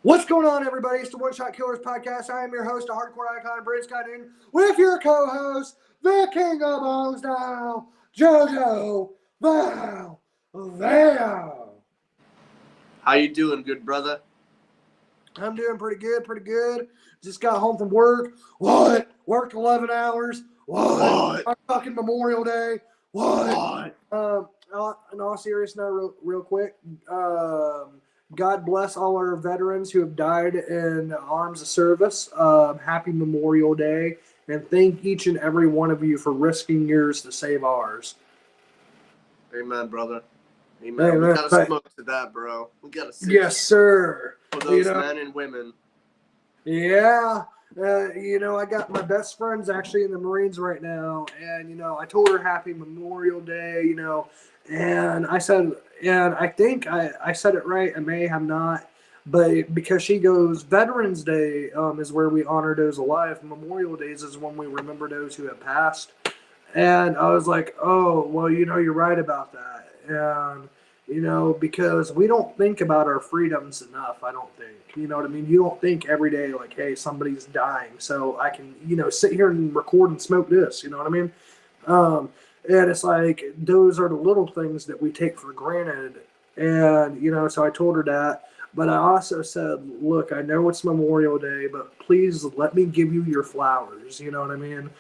What's going on, everybody? It's the One Shot Killers podcast. I am your host, a hardcore icon, Brent Scott, with your co-host, the King of Bones now, JoJo Val. How you doing, good brother? I'm doing pretty good. Just got home from work. What? Worked 11 hours. What? On fucking Memorial Day. What? In all seriousness, real quick, God bless all our veterans who have died in arms of service. Happy Memorial Day, and thank each and every one of you for risking yours to save ours. Amen, brother. Amen. We gotta smoke to that, bro. We gotta sip. Yes, sir. For those men and women. Yeah. I got my best friends actually in the Marines right now, and I told her Happy Memorial Day, and I said, and I think I said it right. I may have not, but because she goes, Veterans Day is where we honor those alive. Memorial Days is when we remember those who have passed. And I was like, oh, well, you're right about that. And, because we don't think about our freedoms enough, I don't think. You know what I mean? You don't think every day, like, hey, somebody's dying, so I can, sit here and record and smoke this. You know what I mean? And it's like, those are the little things that we take for granted. And, so I told her that. But I also said, look, I know it's Memorial Day, but please let me give you your flowers. You know what I mean?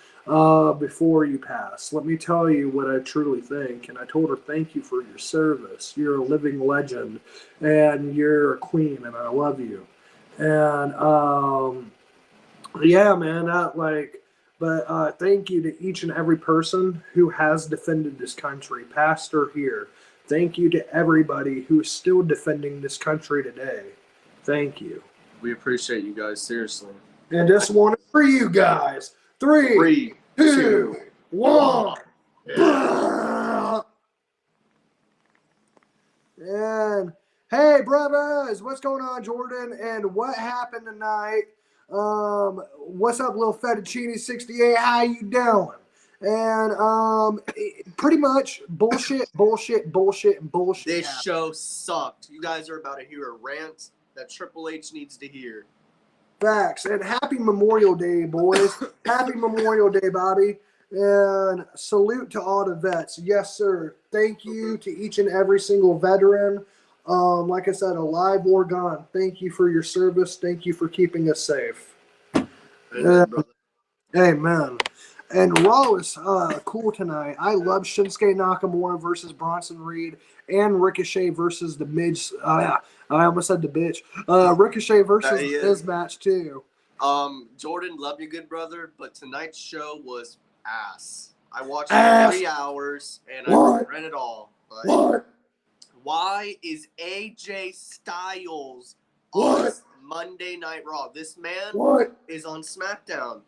Before you pass. Let me tell you what I truly think. And I told her, thank you for your service. You're a living legend. And you're a queen, and I love you. And, yeah, man, thank you to each and every person who has defended this country, past or here. Thank you to everybody who is still defending this country today. Thank you. We appreciate you guys, seriously. And this one is for you guys. 3, 2, 1. Yeah. And hey, brothers, what's going on, Jordan? And what happened tonight? What's up, little fettuccine 68? How you doing? And pretty much bullshit. This show sucked. You guys are about to hear a rant that Triple H needs to hear. Facts. And happy Memorial Day, boys. Happy Memorial Day, Bobby. And salute to all the vets. Yes, sir. Thank you to each and every single veteran. Like I said, alive or gone. Thank you for your service. Thank you for keeping us safe. Amen, brother. Amen. And Raw is cool tonight. I love Shinsuke Nakamura versus Bronson Reed and Ricochet versus the Midge. I almost said the bitch. Ricochet versus his match, too. Jordan, love you, good brother, but tonight's show was ass. I watched it 3 hours, and I regret it all. But why is AJ Styles on Monday Night Raw? This man is on SmackDown.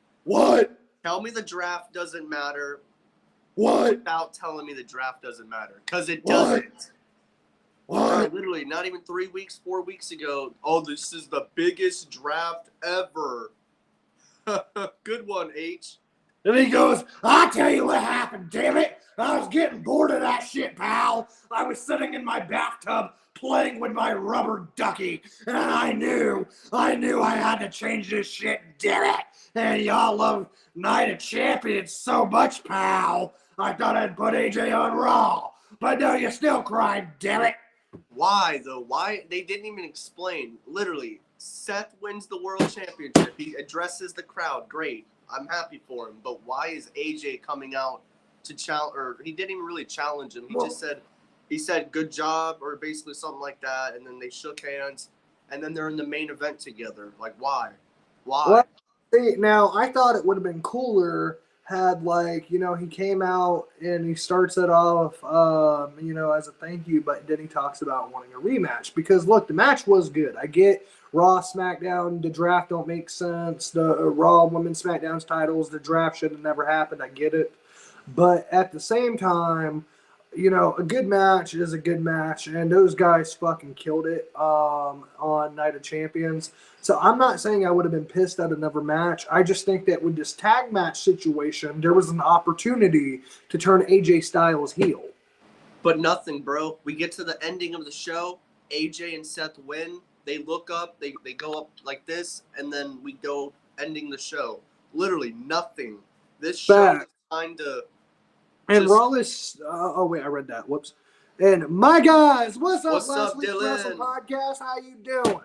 Tell me the draft doesn't matter. Without telling me the draft doesn't matter. Because it doesn't. Literally, not even 3 weeks, 4 weeks ago. Oh, this is the biggest draft ever. Good one, H. And he goes, I'll tell you what happened, damn it. I was getting bored of that shit, pal. I was sitting in my bathtub playing with my rubber ducky. And I knew I had to change this shit, damn it. And y'all love Night of Champions so much, pal. I thought I'd put AJ on Raw. But no, you still cried, damn it. Why, though? Why? They didn't even explain. Literally, Seth wins the World Championship. He addresses the crowd. Great. I'm happy for him. But why is AJ coming out to challenge? Or he didn't even really challenge him. He said, good job, or basically something like that. And then they shook hands. And then they're in the main event together. Like, why? Well, see, now, I thought it would have been cooler had, he came out and he starts it off, as a thank you, but then he talks about wanting a rematch. Because, look, the match was good. I get Raw, SmackDown, the draft don't make sense. The Raw Women's SmackDown's titles, the draft should have never happened. I get it. But at the same time, a good match is a good match, and those guys fucking killed it on Night of Champions. So I'm not saying I would have been pissed at another match. I just think that with this tag match situation, there was an opportunity to turn AJ Styles heel. But nothing, bro. We get to the ending of the show. AJ and Seth win. They look up. They go up like this, and then we go ending the show. Literally nothing. This show is Back. kind of And just. Rawless, oh wait, I read that. Whoops. And my guys, what's up? What's Last up, week's Wrestle Dylan? Podcast. How you doing?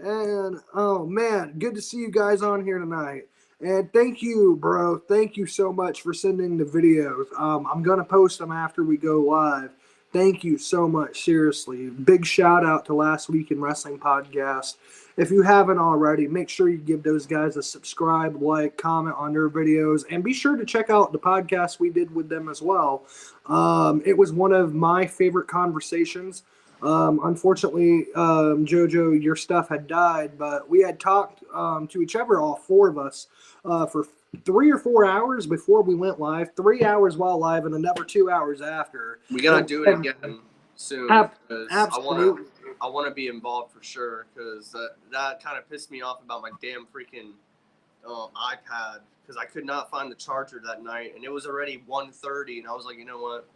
And oh man, good to see you guys on here tonight. And thank you, bro. Thank you so much for sending the videos. I'm gonna post them after we go live. Thank you so much. Seriously, big shout out to Last Week in Wrestling Podcast. If you haven't already, make sure you give those guys a subscribe, like, comment on their videos, and be sure to check out the podcast we did with them as well. It was one of my favorite conversations. Unfortunately, JoJo, your stuff had died, but we had talked to each other, all four of us, for 3 or 4 hours before we went live, 3 hours while live, and another 2 hours after. We gotta do it again soon. Absolutely. I want to be involved for sure because that kind of pissed me off about my damn freaking iPad because I could not find the charger that night and it was already 1:30 and I was like, you know what?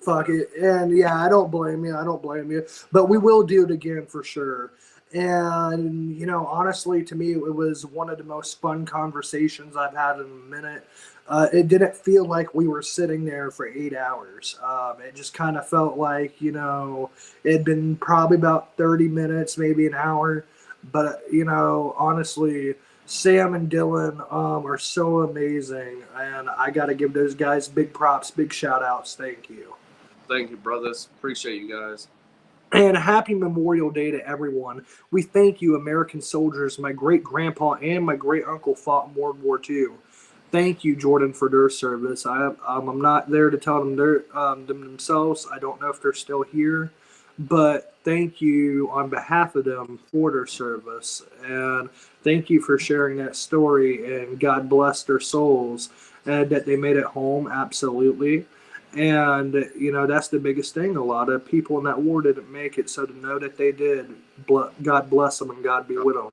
Fuck it. And yeah, I don't blame you. But we will do it again for sure. And, you know, honestly, to me, it was one of the most fun conversations I've had in a minute. It didn't feel like we were sitting there for 8 hours. It just kind of felt like, you know, it had been probably about 30 minutes, maybe an hour. But, you know, honestly, Sam and Dylan are so amazing. And I got to give those guys big props, big shout outs. Thank you. Thank you, brothers. Appreciate you guys. And happy Memorial Day to everyone. We thank you, American soldiers. My great-grandpa and my great-uncle fought in World War II. Thank you, Jordan, for their service. I'm not there to tell them them themselves. I don't know if they're still here. But thank you on behalf of them for their service. And thank you for sharing that story. And God bless their souls. And that they made it home, absolutely. And, you know, that's the biggest thing. A lot of people in that war didn't make it. So to know that they did, God bless them and God be with them.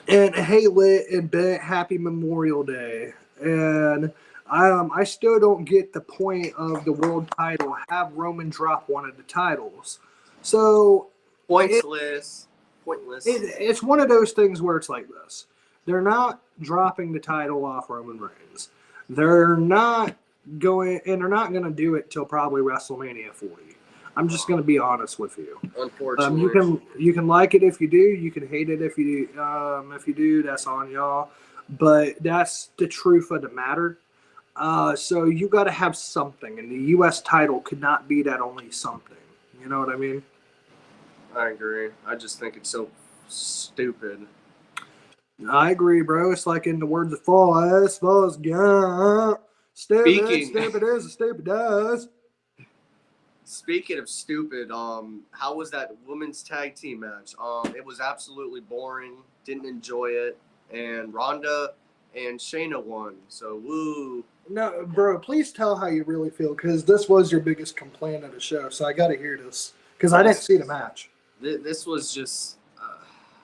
And hey, Lit and Bennett, happy Memorial Day. And I still don't get the point of the world title. Have Roman drop one of the titles. So Pointless. It's one of those things where it's like this. They're not dropping the title off Roman Reigns. They're not going to do it till probably WrestleMania 40. I'm just going to be honest with you. Unfortunately, you can like it if you do. You can hate it if you do. That's on y'all. But that's the truth of the matter. So you got to have something, and the U.S. title could not be that only something. You know what I mean? I agree. I just think it's so stupid. I agree, bro. It's like in the words of Forrest Gump. Stupid is, stupid does. Speaking of stupid, how was that women's tag team match? It was absolutely boring. Didn't enjoy it. And Ronda and Shayna won. So woo. No, bro. Please tell how you really feel, because this was your biggest complaint of the show. So I got to hear this, because I didn't see the match. This was just.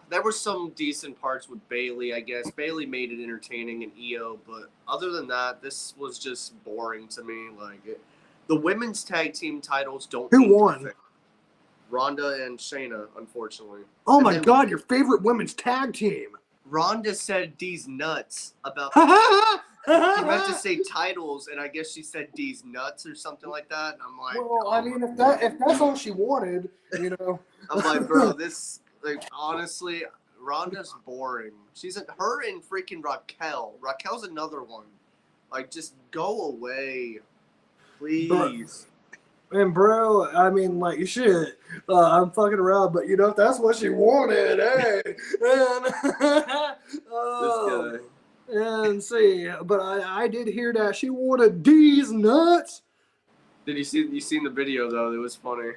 There were some decent parts with Bayley, I guess. Bayley made it entertaining and EO, but other than that, this was just boring to me. The women's tag team titles don't. Who won? Perfect. Ronda and Shayna, unfortunately. Oh my God, your favorite women's tag team. Ronda said "D's nuts" about. She meant to say titles, and I guess she said "D's nuts" or something like that. And I'm like, well, I mean, if that's all she wanted, you know. I'm like, bro, this. Like, honestly, Ronda's boring. Her and freaking Raquel. Raquel's another one. Like, just go away. Please. Bro, I mean, like, shit. I'm fucking around, but, you know, if that's what she wanted, hey. This guy. And see, but I did hear that she wanted D's nuts. Did you seen the video, though? It was funny.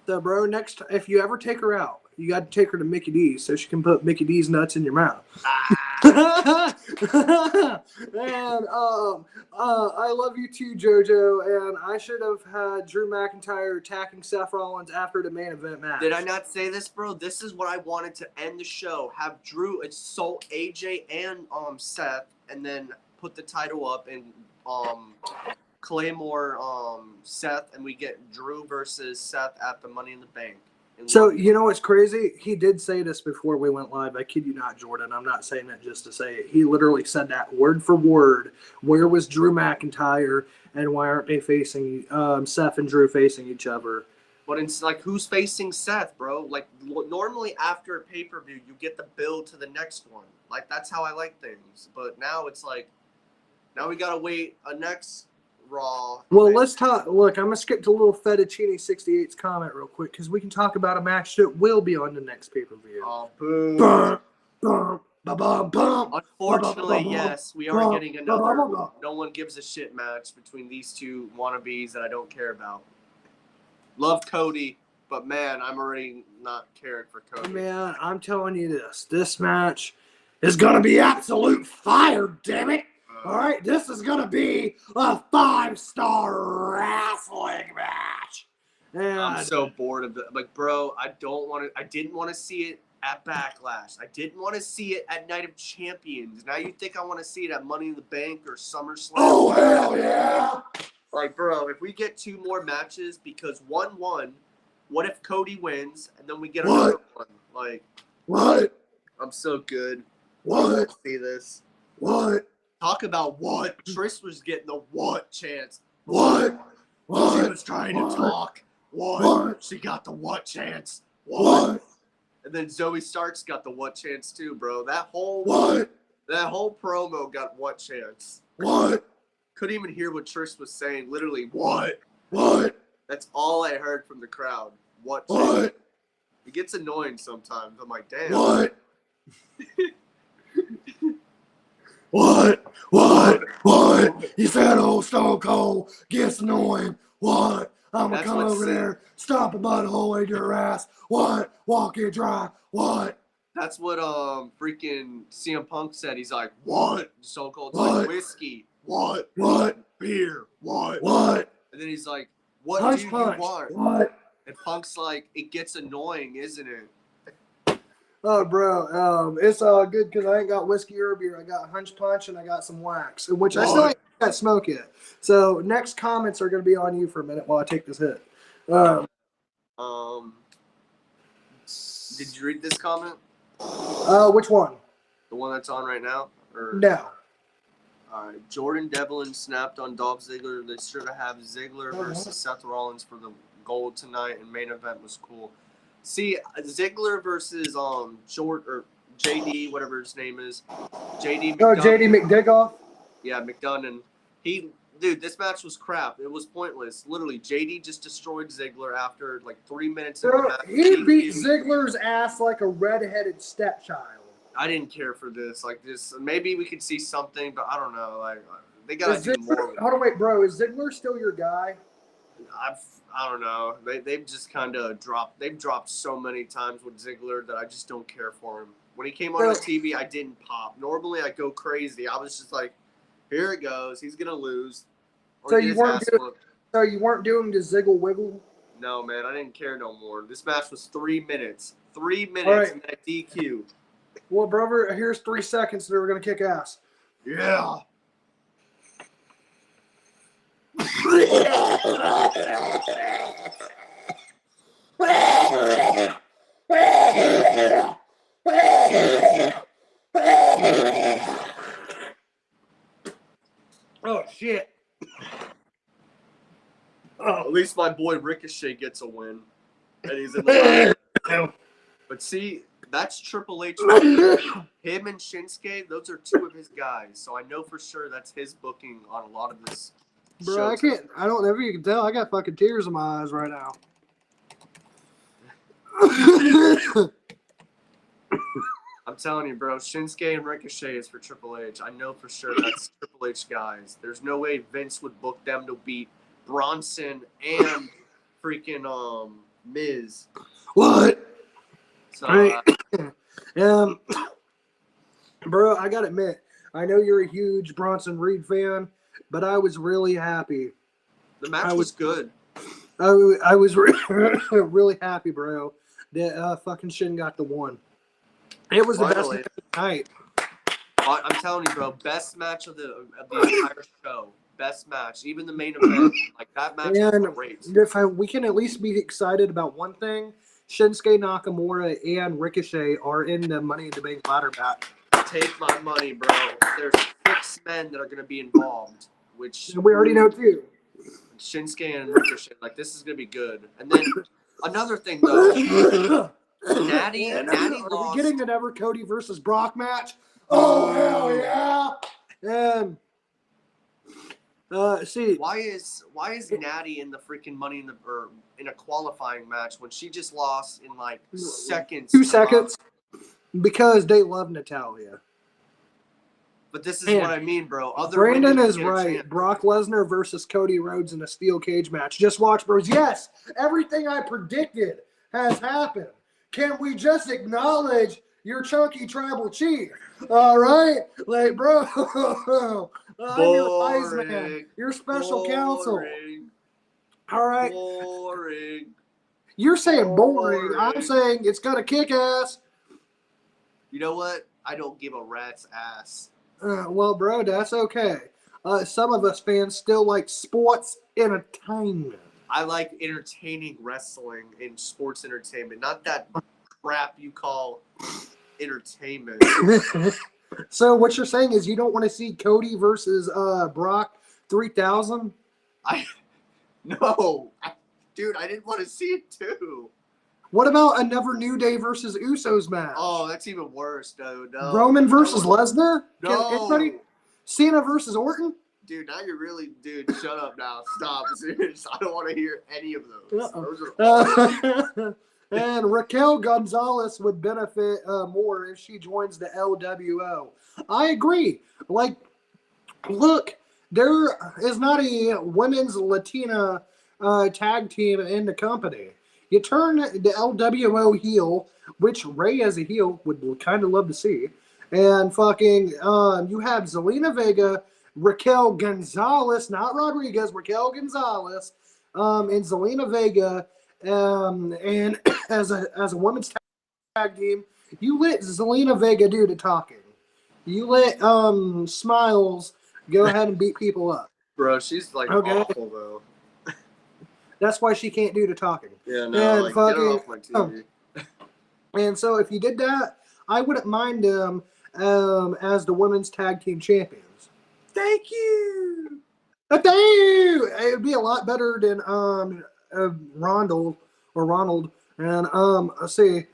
So, bro, next, if you ever take her out, you got to take her to Mickey D's so she can put Mickey D's nuts in your mouth. And I love you too, JoJo. And I should have had Drew McIntyre attacking Seth Rollins after the main event match. Did I not say this, bro? This is what I wanted to end the show. Have Drew assault AJ and Seth, and then put the title up and Claymore, Seth, and we get Drew versus Seth at the Money in the Bank. So, you know what's crazy? He did say this before we went live. I kid you not, Jordan. I'm not saying that just to say it. He literally said that word for word. Where was Drew McIntyre, and why aren't they facing Seth and Drew facing each other? But it's like, who's facing Seth, bro? Like, normally after a pay-per-view, you get the build to the next one. Like, that's how I like things. But now it's like, now we got to wait a next Raw. Well, let's talk. Look, I'm going to skip to little Fettuccine 68's comment real quick because we can talk about a match that will be on the next pay-per-view. Oh, boo. Unfortunately, yes, we are getting another no one gives a shit match between these two wannabes that I don't care about. Love Cody, but man, I'm already not caring for Cody. Man, I'm telling you this. This match is going to be absolute fire, damn it. All right, this is going to be a 5-star wrestling match. And I'm so bored of it. Like, bro, I didn't want to see it at Backlash. I didn't want to see it at Night of Champions. Now you think I want to see it at Money in the Bank or SummerSlam? Oh, hell yeah. Like, bro, if we get 2 more matches because 1-1, what if Cody wins and then we get another one? Like, what? I'm so good. What? See this? What? Talk about what? Trish was getting the what chance. What? She was trying to talk. What? She got the what chance. What? And then Zoe Starks got the what chance too, bro. That whole promo got what chance. What? Couldn't even hear what Trish was saying. Literally, what? What? That's all I heard from the crowd. What chance? What? It gets annoying sometimes. I'm like, damn. What? What? You said old Stone Cold gets annoying. What? I'm going to come over there, stomp a butthole in your ass. What? Walk it dry. What? That's what freaking CM Punk said. He's like, what? Stone Cold's like, whiskey. What? Beer. What? And then he's like, what Punch, do you punch. want? What? And Punk's like, it gets annoying, isn't it? Oh, bro, it's all good because I ain't got whiskey or beer. I got hunch punch and I got some wax, which I still ain't got smoke yet. So next comments are going to be on you for a minute while I take this hit. Did you read this comment? Which one? The one that's on right now? Or No. All right. Jordan Devlin snapped on Dolph Ziggler. They should have Ziggler versus Seth Rollins for the gold tonight, and main event was cool. See, Ziggler versus JD, whatever his name is, JD. Oh, JD McDigoff. Yeah, McDonough. Dude, this match was crap. It was pointless. Literally, JD just destroyed Ziggler after like 3 minutes of the match. He beat Ziggler's ass like a redheaded stepchild. I didn't care for this. Like this, maybe we could see something, but I don't know. Like they gotta do more. Hold on, wait, bro. Is Ziggler still your guy? I don't know. They've just kind of dropped. They've dropped so many times with Ziggler that I just don't care for him. When he came on TV, I didn't pop. Normally, I go crazy. I was just like, here it goes. He's gonna lose. So you weren't doing the Ziggle Wiggle? No, man. I didn't care no more. This match was 3 minutes. 3 minutes in that DQ. Well, brother, here's 3 seconds that we're gonna kick ass. Yeah. Oh shit. At least my boy Ricochet gets a win. And he's in the line. But see, that's Triple H. Him and Shinsuke, those are 2 of his guys. So I know for sure that's his booking on a lot of this. Bro, I don't know if you can tell. I got fucking tears in my eyes right now. I'm telling you, bro, Shinsuke and Ricochet is for Triple H. I know for sure that's Triple H guys. There's no way Vince would book them to beat Bronson and freaking Miz. What? So, bro, I gotta admit, I know you're a huge Bronson Reed fan, but I was really happy. The match was good. I was really happy, bro, that fucking Shin got the one. It was the best match of the night. I'm telling you, bro, best match of the entire show. best match. Even the main event, like that match was great. If we can at least be excited about one thing, Shinsuke Nakamura and Ricochet are in the Money in the Bank ladder match. Take my money, bro. There's 6 men that are going to be involved, which we already know too. Shinsuke and Ricochet. Like, this is going to be good. And then another thing, though. Natty Are lost. we getting another Cody versus Brock match? Oh, hell yeah. And see, why is Natty in the freaking Money in a qualifying match when she just lost in like seconds? 2 seconds. Because they love Natalya. But this is what I mean, bro. Brandon is right. Brock Lesnar versus Cody Rhodes in a steel cage match. Just watch, bros. Yes, everything I predicted has happened. Can we just acknowledge your chunky tribal chief? All right? Like, bro, I'm your wise man. Your special counsel. All right? Boring. You're saying boring. I'm saying it's got to kick ass. You know what? I don't give a rat's ass. Well, bro, that's okay. Some of us fans still like sports entertainment. I like entertaining wrestling in sports entertainment, not that crap you call entertainment. So what you're saying is you don't want to see Cody versus Brock 3000? No. Dude, I didn't want to see it too. What about another New Day versus Usos match? Oh, that's even worse, dude. No. Roman versus Lesnar? No. Anybody? Cena versus Orton? Dude, now you're really, shut up now. Stop. Serious. I don't want to hear any of those. And Raquel Gonzalez would benefit more if she joins the LWO. I agree. Like, look, there is not a women's Latina tag team in the company. You turn the LWO heel, which Ray as a heel would kind of love to see, and fucking you have Zelina Vega, Raquel Gonzalez, not Rodriguez, Raquel Gonzalez, and Zelina Vega, and as a women's tag team, you let Zelina Vega do the talking. You let Smiles go ahead and beat people up. Bro, she's like awful though. That's why she can't do the talking. Yeah, no, like, get her off my TV. And so if you did that, I wouldn't mind them as the women's tag team champions. Thank you. Thank you. It would be a lot better than Ronald. And let's see.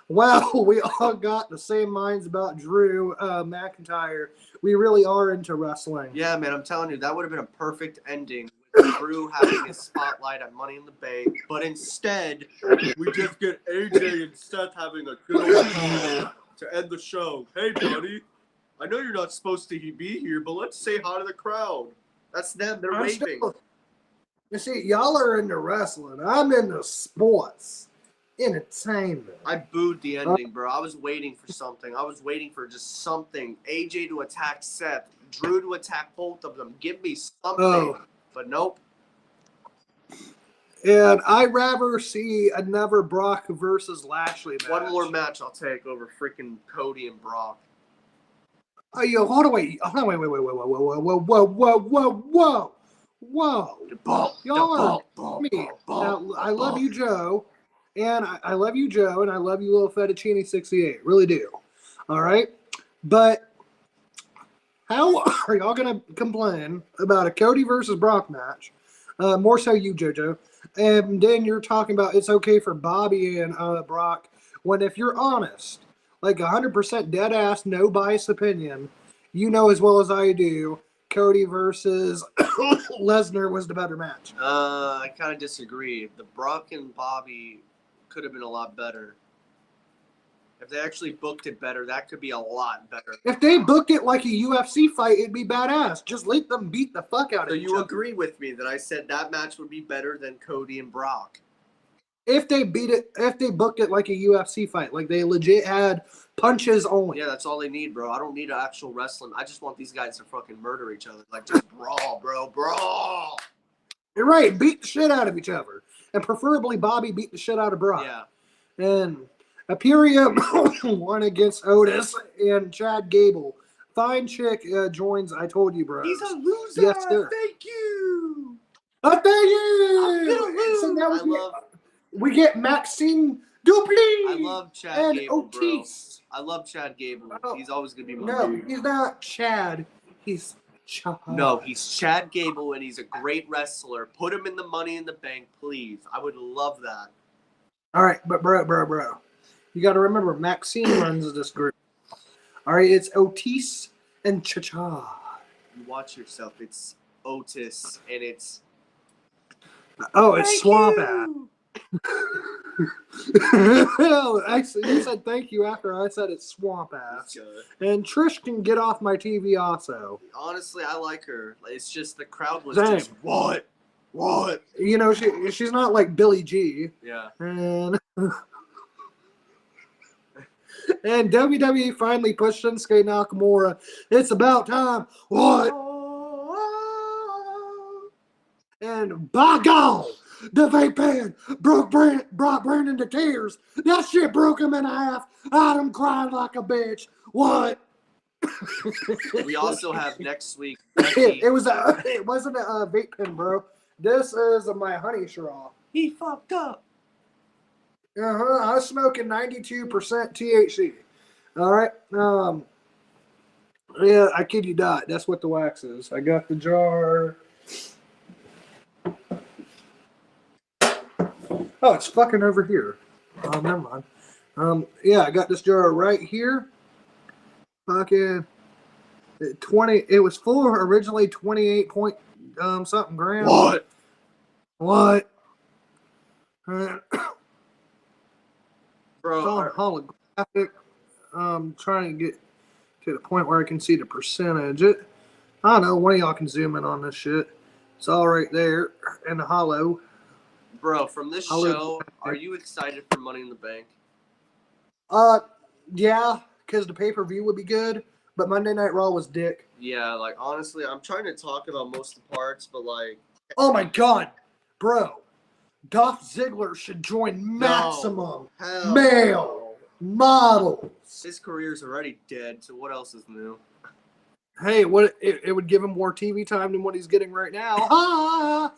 Wow, we all got the same minds about Drew McIntyre. We really are into wrestling. Yeah, man, I'm telling you, that would have been a perfect ending with Drew having his spotlight at Money in the Bank. But instead, we just get AJ and Seth having a good old time to end the show. Hey, buddy, I know you're not supposed to be here, but let's say hi to the crowd. That's them. They're waving. You see, y'all are into wrestling. I'm into sports. Entertainment. I booed the ending, bro. I was waiting for something. I was waiting for just something. AJ to attack Seth. Drew to attack both of them. Give me something. But nope. And I'd rather see another Brock versus Lashley match. One more match I'll take over freaking Cody and Brock. Oh, yo, hold on, wait. Whoa. Y'all are me. Now, I love you, Joe. And I love you, Joe, and I love you, little fettuccine 68. Really do. All right? But how are y'all going to complain about a Cody versus Brock match? More so you, JoJo. And then you're talking about it's okay for Bobby and Brock. When if you're honest, like 100% dead ass, no bias opinion, you know as well as I do, Cody versus Lesnar was the better match. I kind of disagree. The Brock and Bobby could have been a lot better. If they actually booked it better, that could be a lot better. If they booked it like a UFC fight, it'd be badass. Just let them beat the fuck out of each other. So you agree with me that I said that match would be better than Cody and Brock? If they booked it like a UFC fight, like they legit had punches only. Yeah, that's all they need, bro. I don't need actual wrestling. I just want these guys to fucking murder each other. Like, just brawl, bro. Brawl! You're right. Beat the shit out of each other. And preferably Bobby beat the shit out of Brock. Yeah. And Imperium won against Otis and Chad Gable. fine chick joins I Told You Bros. He's a loser. Yes, sir. Thank you. Oh, thank you. I'm gonna lose. So now we get Maxine Dupli. I love Chad and Gable, Otis. bro. I love Chad Gable. Oh, He's always gonna be my No, dude. he's not Chad. He's Chad. No, he's Chad Gable, and he's a great wrestler. Put him in the Money in the Bank, please. I would love that. All right, but bro. You got to remember, Maxine runs this group. All right, it's Otis and Cha-Cha. You watch yourself. It's Otis, and it's... Oh, it's Swamp Ass. You said thank you after I said it's Swamp Ass. And Trish can get off my TV also. Honestly, I like her. It's just the crowd was Same. just, what? You know, she's not like Billie G. Yeah. And WWE finally pushed Shinsuke Nakamura. It's about time. What? And by God, the vape pen brought Brandon to tears. That shit broke him in half. Adam cried like a bitch. What? We also have next week. It wasn't a vape pen, bro. This is my honey straw. He fucked up. I was smoking 92% THC. All right. Yeah, I kid you not. That's what the wax is. I got the jar. Oh, it's fucking over here. Oh, never mind. Yeah, I got this jar right here. Fucking 20. It was full originally 28 point something grams. What? Bro, It's all holographic. Trying to get to the point where I can see the percentage. I don't know. One of y'all can zoom in on this shit. It's all right there in the hollow. Bro, from this show, are you excited for Money in the Bank? Yeah, because the pay-per-view would be good, but Monday Night Raw was dick. Yeah, like, honestly, I'm trying to talk about most of the parts, but, like... Oh, my God. Bro, Dolph Ziggler should join Maximum Male Models. His career's already dead, so what else is new? Hey, it would give him more TV time than what he's getting right now.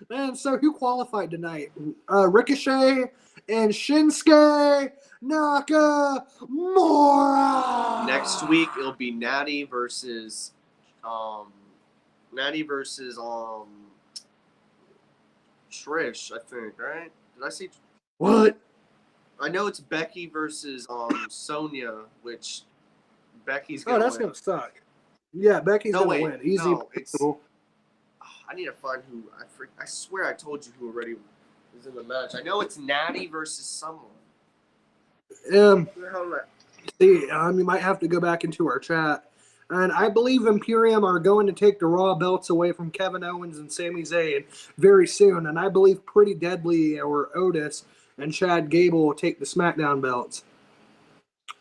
Man, so who qualified tonight? Ricochet and Shinsuke Nakamura. Next week it'll be Natty versus Trish, I think, right? Did I see What? I know it's Becky versus Sonya, which Becky's gonna Oh, that's win. gonna suck. Yeah, Becky's gonna win. Easy. No, I need to find who. I swear I told you who already was in the match. I know it's Natty versus someone. You might have to go back into our chat. And I believe Imperium are going to take the Raw belts away from Kevin Owens and Sami Zayn very soon. And I believe Pretty Deadly or Otis and Chad Gable will take the SmackDown belts.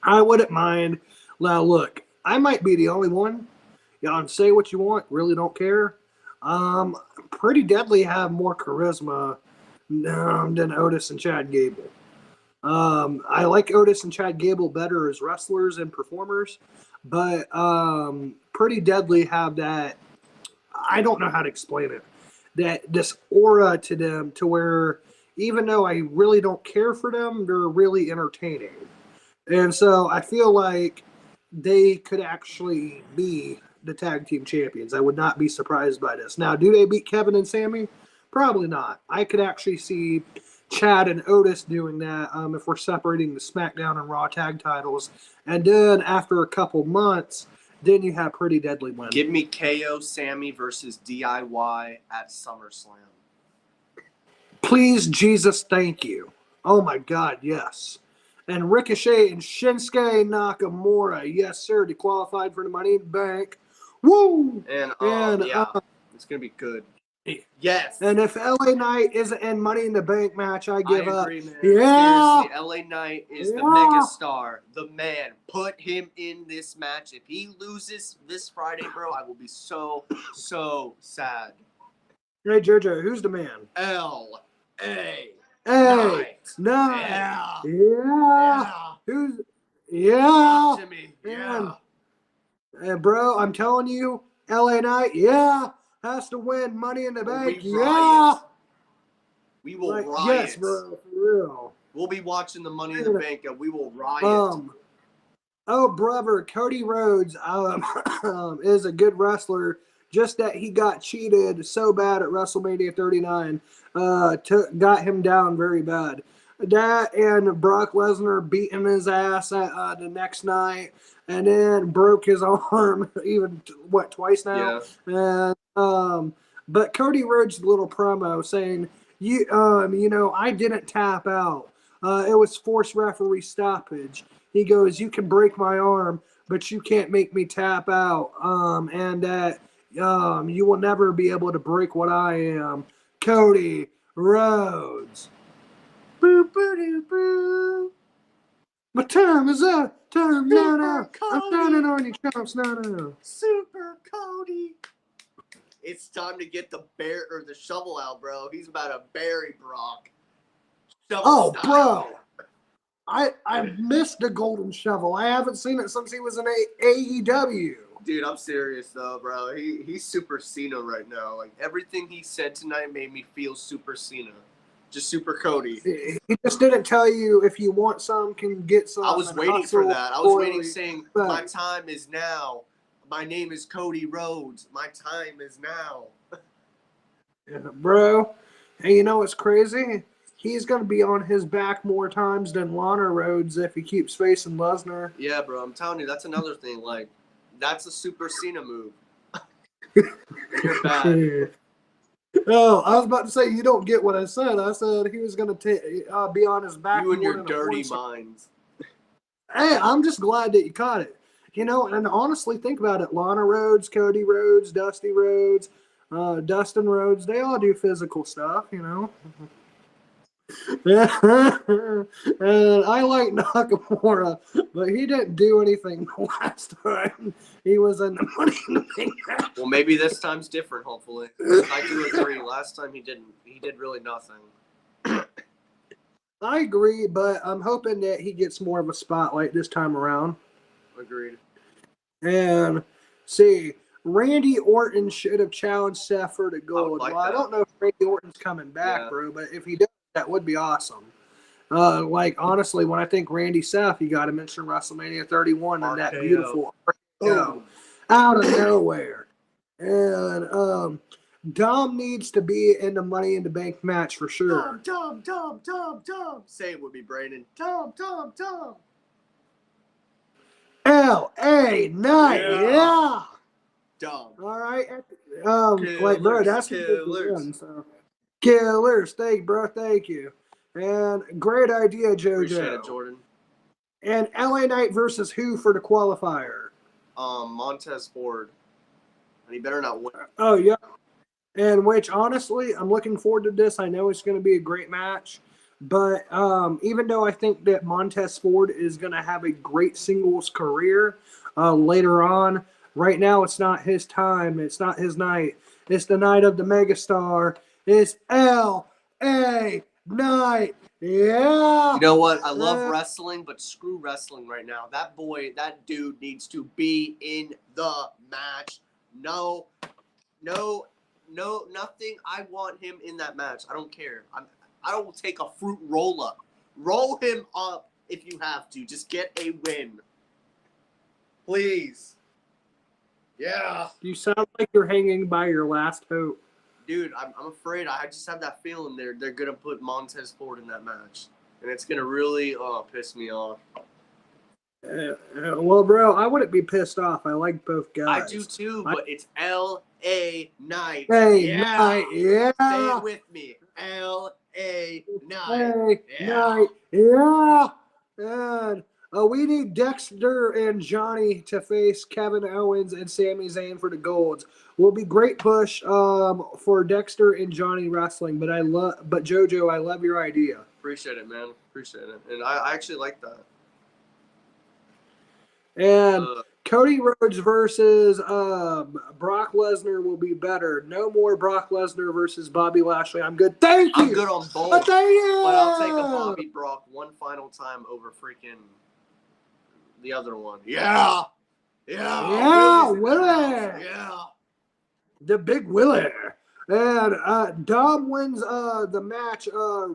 I wouldn't mind. Now, look, I might be the only one. Y'all can say what you want. Really don't care. Pretty Deadly have more charisma than Otis and Chad Gable. I like Otis and Chad Gable better as wrestlers and performers, but Pretty Deadly have that, I don't know how to explain it, that this aura to them to where even though I really don't care for them, they're really entertaining. And so I feel like they could actually be the tag team champions. I would not be surprised by this. Now, do they beat Kevin and Sammy? Probably not. I could actually see Chad and Otis doing that if we're separating the SmackDown and Raw tag titles. And then after a couple months, then you have Pretty Deadly win. Give me KO Sammy versus DIY at SummerSlam. Please, Jesus, thank you. Oh my God, yes. And Ricochet and Shinsuke Nakamura, yes sir, they qualified for the Money in the Bank. Woo! And it's gonna be good. Yes. And if LA Knight isn't in Money in the Bank match, I give up. Man. Yeah. Seriously, LA Knight is the megastar, the man. Put him in this match. If he loses this Friday, bro, I will be so sad. Hey Jojo, who's the man? LA Knight. Yeah. Yeah. Who's Yeah. Jimmy. Yeah. And bro, I'm telling you, LA Knight, yeah, has to win Money in the Bank. We Yeah. riot. We will riot. Yes, bro, for real. We'll be watching the Money in the Bank and we will riot. Oh, brother, Cody Rhodes is a good wrestler. Just that he got cheated so bad at WrestleMania 39, got him down very bad. That and Brock Lesnar beating his ass at the next night, and then broke his arm even twice now. Yeah. And but Cody Rhodes' little promo saying, I didn't tap out. It was forced referee stoppage. He goes, you can break my arm, but you can't make me tap out. And that you will never be able to break what I am. Cody Rhodes. Boo, boo, doo, boo. My time is up. Time now. I'm standing on your chops now. Super Cody. It's time to get the shovel out, bro. He's about to bury Brock. Shovel style. Bro. I missed the golden shovel. I haven't seen it since he was in AEW. Dude, I'm serious though, bro. He's Super Cena right now. Like everything he said tonight made me feel Super Cena. Just Super Cody. He just didn't tell you if you want some, can get some. I was waiting for that. I was waiting saying, my time is now. My name is Cody Rhodes. My time is now. Yeah, bro. Hey, you know what's crazy? He's going to be on his back more times than Lana Rhodes if he keeps facing Lesnar. Yeah, bro. I'm telling you, that's another thing. Like, that's a Super Cena move. You're bad. Oh, I was about to say, you don't get what I said. I said he was going to be on his back. You and your dirty minds. Hey, I'm just glad that you caught it. And honestly, think about it. Lana Rhodes, Cody Rhodes, Dusty Rhodes, Dustin Rhodes, they all do physical stuff, And I like Nakamura, but he didn't do anything last time he was in the Money in the Bank match. Well, maybe this time's different, hopefully. I do agree. Last time he didn't. He did really nothing. I agree, but I'm hoping that he gets more of a spotlight this time around. Agreed. And see, Randy Orton should have challenged Seth for the gold. I don't know if Randy Orton's coming back, bro, but if he does, that would be awesome. Honestly, when I think Randy Seth, you got to mention WrestleMania 31 and that beautiful RKO out of nowhere. And Dom needs to be in the Money in the Bank match for sure. Dom. Say it with me, Brandon. Dom. L.A. Knight, yeah. Dom. All right. Killers, bro, that's killers. Killer steak, bro. Thank you. And great idea, JoJo. Appreciate it, Jordan. And LA Knight versus who for the qualifier? Montez Ford. And he better not win. Oh, yeah. And which, honestly, I'm looking forward to this. I know it's going to be a great match. But even though I think that Montez Ford is going to have a great singles career later on, right now it's not his time. It's not his night. It's the night of the megastar. It's L.A. Knight. Yeah. You know what? I love wrestling, but screw wrestling right now. That dude needs to be in the match. No, nothing. I want him in that match. I don't care. I will take a fruit roll up. Roll him up if you have to. Just get a win. Please. Yeah. You sound like you're hanging by your last hope. Dude, I'm afraid. I just have that feeling they're going to put Montez Ford in that match. And it's going to really piss me off. Well, bro, I wouldn't be pissed off. I like both guys. I do too, but it's L.A. Knight. Knight, yeah. Say it with me. L.A. Knight. Knight, yeah. And we need Dexter and Johnny to face Kevin Owens and Sami Zayn for the golds. Will be great push for Dexter and Johnny wrestling. But JoJo, I love your idea. Appreciate it, man. Appreciate it, and I actually like that. And Cody Rhodes versus Brock Lesnar will be better. No more Brock Lesnar versus Bobby Lashley. I'm good. Thank you. I'm good on both. Thank you. But I'll take a Bobby Brock one final time over freaking the other one. Yeah. Yeah, Willie's in the Willie. house. Yeah. The big Willie. And Dom wins the match.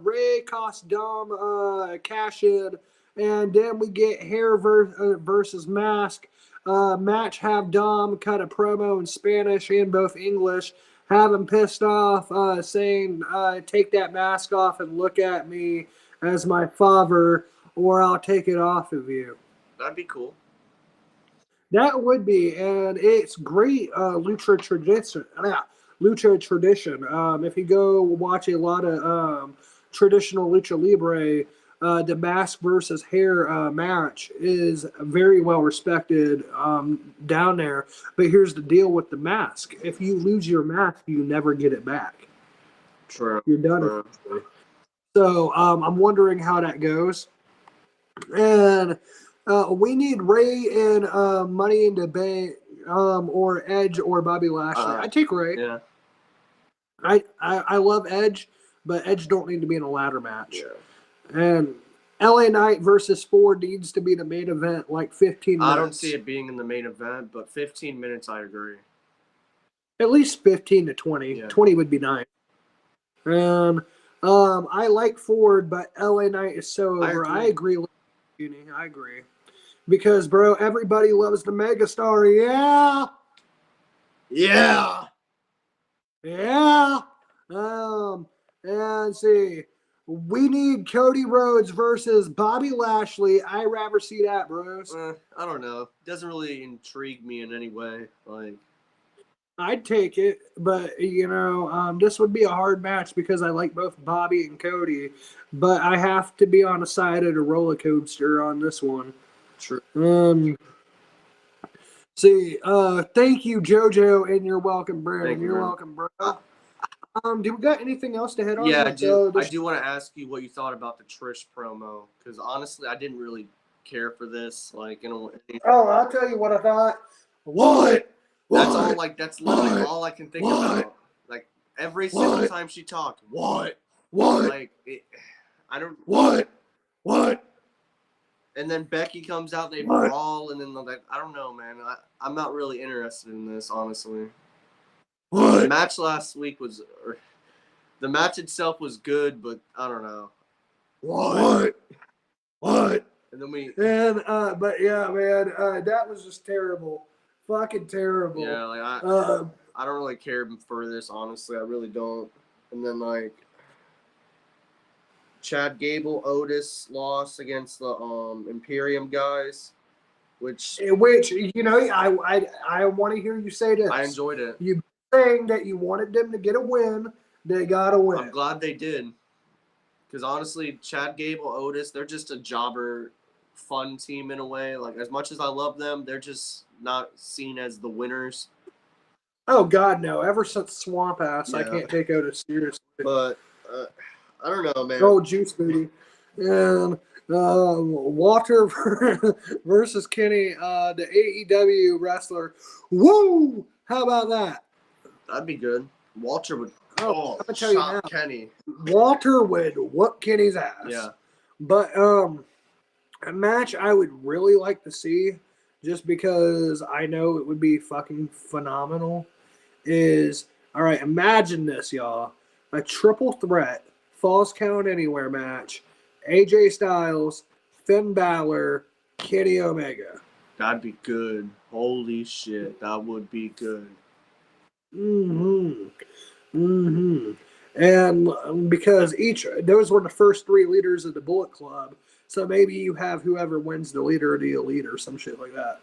Ray costs Dom cash in. And then we get hair versus mask. Match have Dom cut a promo in Spanish and both English. Have him pissed off, saying, take that mask off and look at me as my father, or I'll take it off of you. That'd be cool. That would be, and it's great lucha tradition. Lucha tradition. If you go watch a lot of traditional lucha libre, the mask versus hair match is very well respected down there. But here's the deal with the mask: if you lose your mask, you never get it back. True. You're done. True. So I'm wondering how that goes. And we need Ray in Money in the Bank or Edge or Bobby Lashley. I take Ray. Yeah. I love Edge, but Edge don't need to be in a ladder match. Yeah. And LA Knight versus Ford needs to be the main event, like 15 minutes. I don't see it being in the main event, but 15 minutes, I agree. At least 15 to 20. Yeah. 20 would be nice. And I like Ford, but LA Knight is so over. I agree. I agree. Because, bro, everybody loves the megastar. Yeah. Yeah. Yeah. And see, we need Cody Rhodes versus Bobby Lashley. I'd rather see that, bros. I don't know. It doesn't really intrigue me in any way. Like, I'd take it, but this would be a hard match because I like both Bobby and Cody, but I have to be on the side of the roller coaster on this one. True. Thank you, JoJo, and you're welcome, Brandon. You're welcome, bro. Do we got anything else to head on? Yeah, I do want to ask you what you thought about the Trish promo, because honestly, I didn't really care for this. Like, I'll tell you what I thought. What? That's all. Like, that's literally all I can think about. Like, every single time she talked, what? Like, I don't. What? And then Becky comes out, they brawl, and then like, I don't know, man. I'm not really interested in this, honestly. The match last week the match itself was good, but I don't know. What? And then but yeah, man, that was just terrible. Fucking terrible. Yeah, like I don't really care for this, honestly. I really don't. And then like Chad Gable, Otis lost against the Imperium guys, which I want to hear you say this. I enjoyed it. You saying that you wanted them to get a win, they got a win. I'm glad they did, because honestly, Chad Gable, Otis, they're just a jobber, fun team in a way. Like, as much as I love them, they're just not seen as the winners. Oh God, no! Ever since Swamp Ass, I can't take Otis seriously. But I don't know, man. Oh, Juice Booty. And Walter versus Kenny, the AEW wrestler. Woo! How about that? That'd be good. Walter would I'm gonna tell you now. Kenny. Walter would whoop Kenny's ass. Yeah. But a match I would really like to see, just because I know it would be fucking phenomenal, is, all right, imagine this, y'all. A triple threat, Falls Count Anywhere match, AJ Styles, Finn Balor, Kenny Omega. That'd be good. Holy shit, that would be good. And because those were the first three leaders of the Bullet Club, so maybe you have whoever wins the leader of the elite or some shit like that.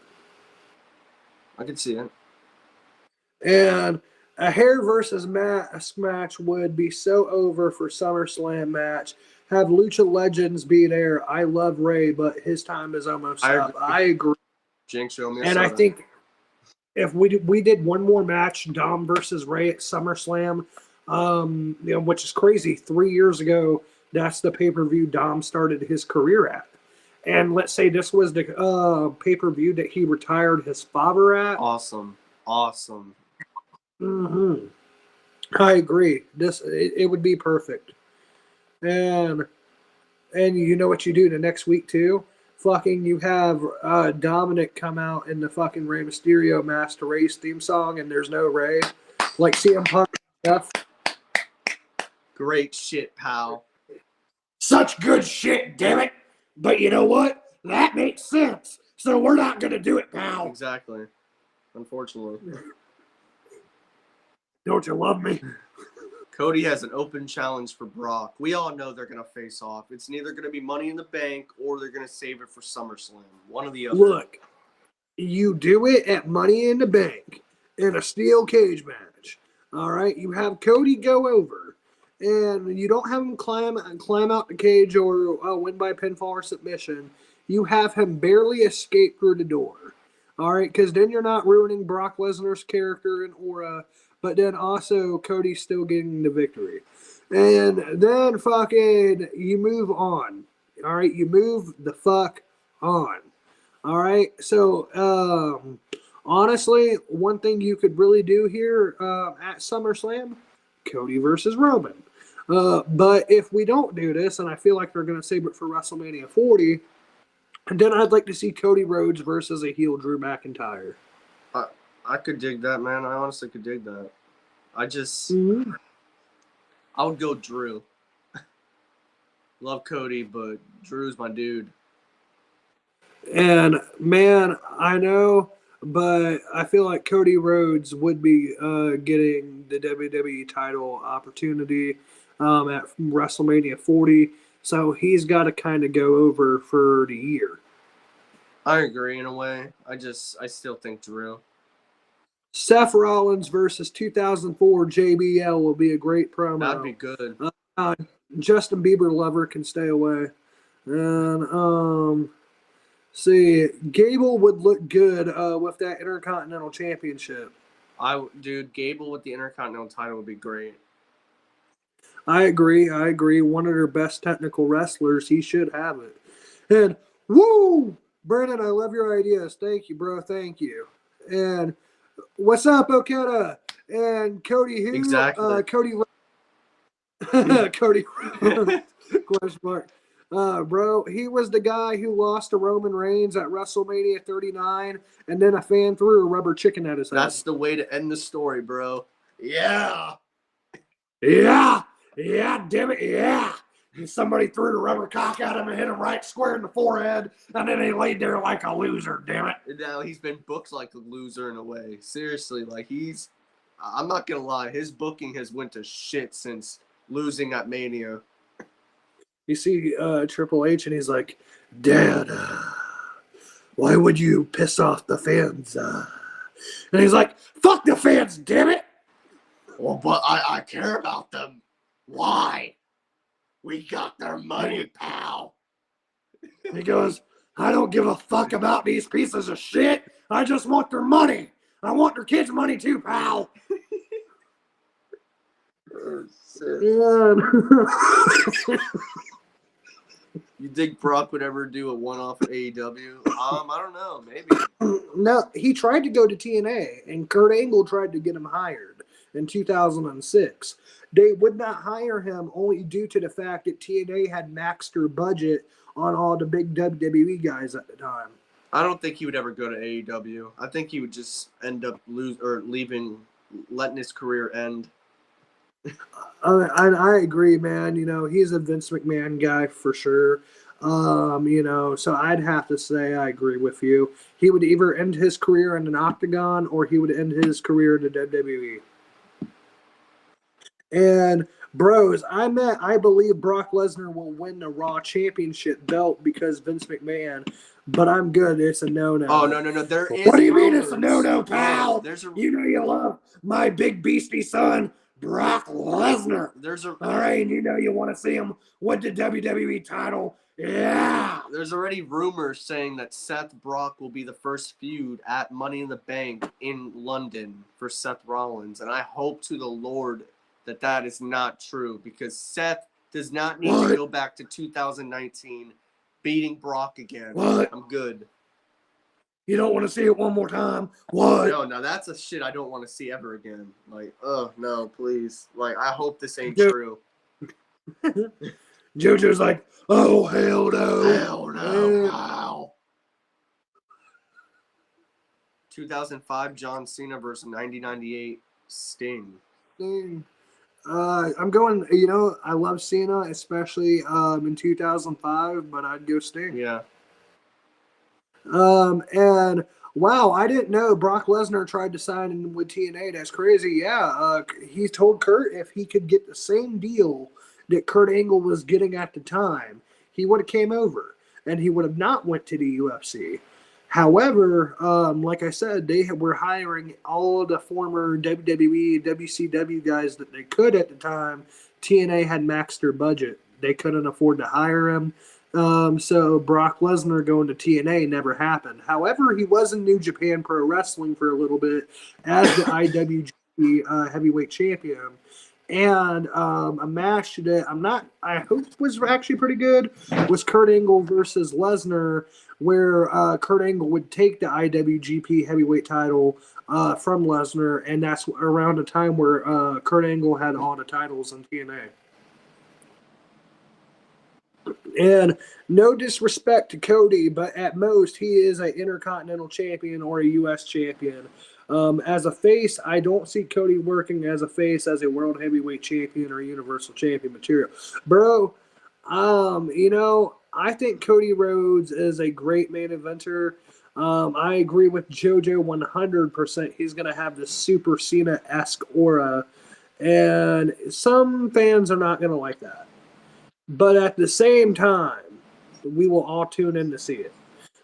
I can see it. And a hair versus mask match would be so over for SummerSlam match. Have Lucha Legends be there. I love Ray, but his time is almost up. I agree. Jinx, show me. And I think if we did one more match, Dom versus Ray at SummerSlam, which is crazy. 3 years ago, that's the pay-per-view Dom started his career at. And let's say this was the pay-per-view that he retired his father at. Awesome. I agree. It would be perfect. And you know what you do the next week too? fucking you have Dominic come out in the fucking Rey Mysterio Master Race theme song, and there's no Rey, like CM Punk stuff. Great shit, pal. Such good shit, damn it! But you know what? That makes sense. So we're not gonna do it, pal. Exactly. Unfortunately. Don't you love me? Cody has an open challenge for Brock. We all know they're going to face off. It's neither going to be Money in the Bank or they're going to save it for SummerSlam. One or the other. Look, you do it at Money in the Bank in a steel cage match. All right? You have Cody go over, and you don't have him climb out the cage or win by pinfall or submission. You have him barely escape through the door. All right? Because then you're not ruining Brock Lesnar's character and aura, but then also Cody's still getting the victory. And then fucking you move on. All right? You move the fuck on. All right? So, honestly, one thing you could really do here at SummerSlam, Cody versus Roman. But if we don't do this, and I feel like they're going to save it for WrestleMania 40, then I'd like to see Cody Rhodes versus a heel Drew McIntyre. I could dig that, man. I honestly could dig that. I would go Drew. Love Cody, but Drew's my dude. And, man, I know, but I feel like Cody Rhodes would be getting the WWE title opportunity at WrestleMania 40. So he's got to kind of go over for the year. I agree in a way. I still think Drew. Seth Rollins versus 2004 JBL will be a great promo. That'd be good. Justin Bieber lover can stay away. And see, Gable would look good with that Intercontinental Championship. Gable with the Intercontinental title would be great. I agree. One of their best technical wrestlers. He should have it. And woo! Brandon, I love your ideas. Thank you, bro. Thank you. And what's up, Okada? And Cody who? Exactly. Cody. Cody. Question mark. Bro, he was the guy who lost to Roman Reigns at WrestleMania 39, and then a fan threw a rubber chicken at his head. That's the way to end the story, bro. Yeah. Yeah, damn it, yeah. And somebody threw the rubber cock at him and hit him right square in the forehead, and then he laid there like a loser, damn it. And now he's been booked like a loser in a way. Seriously, I'm not going to lie, his booking has went to shit since losing at Mania. You see Triple H, and he's like, Dad, why would you piss off the fans? And he's like, fuck the fans, damn it. Well, but I care about them. Why? We got their money, pal. He goes, I don't give a fuck about these pieces of shit. I just want their money. I want their kids' money too, pal. You think Brock would ever do a one-off AEW? I don't know. Maybe. No, he tried to go to TNA, and Kurt Angle tried to get him hired in 2006. They would not hire him only due to the fact that TNA had maxed their budget on all the big WWE guys at the time. I don't think he would ever go to AEW. I think he would just end up leaving, letting his career end. I agree, man. You know, he's a Vince McMahon guy for sure. You know, so I'd have to say I agree with you. He would either end his career in an octagon or he would end his career in the WWE. And bros, I believe Brock Lesnar will win the Raw Championship belt because Vince McMahon, but I'm good. It's a no-no. Oh, no. There is. What do you mean it's a no-no, pal? Yeah, you know you love my big beastie son, Brock Lesnar. All right, and you know you want to see him with the WWE title. Yeah. There's already rumors saying that Seth Brock will be the first feud at Money in the Bank in London for Seth Rollins, and I hope to the Lord that is not true, because Seth does not need to go back to 2019 beating Brock again. What? I'm good. You don't want to see it one more time? What? No, that's a shit I don't want to see ever again. Like, oh, no, please. Like, I hope this ain't true. JoJo's like, oh, hell no. Hell no, wow. 2005 John Cena versus 1998 Sting. Dang. I'm going. You know, I love Cena, especially in 2005, but I'd go Sting. Yeah. And wow, I didn't know Brock Lesnar tried to sign in with TNA. That's crazy. Yeah, he told Kurt if he could get the same deal that Kurt Angle was getting at the time, he would have came over and he would have not went to the UFC. However, like I said, they were hiring all of the former WWE, WCW guys that they could at the time. TNA had maxed their budget. They couldn't afford to hire him. So Brock Lesnar going to TNA never happened. However, he was in New Japan Pro Wrestling for a little bit as the IWGP Heavyweight Champion. And a match that I hope was actually pretty good was Kurt Angle versus Lesnar, where Kurt Angle would take the IWGP Heavyweight title from Lesnar, and that's around the time where Kurt Angle had all the titles in TNA. And no disrespect to Cody, but at most he is an Intercontinental Champion or a U.S. Champion. As a face, I don't see Cody working as a face as a World Heavyweight Champion or Universal Champion material. Bro, you know, I think Cody Rhodes is a great main eventer. I agree with JoJo 100%. He's going to have this Super Cena-esque aura, and some fans are not going to like that. But at the same time, we will all tune in to see it.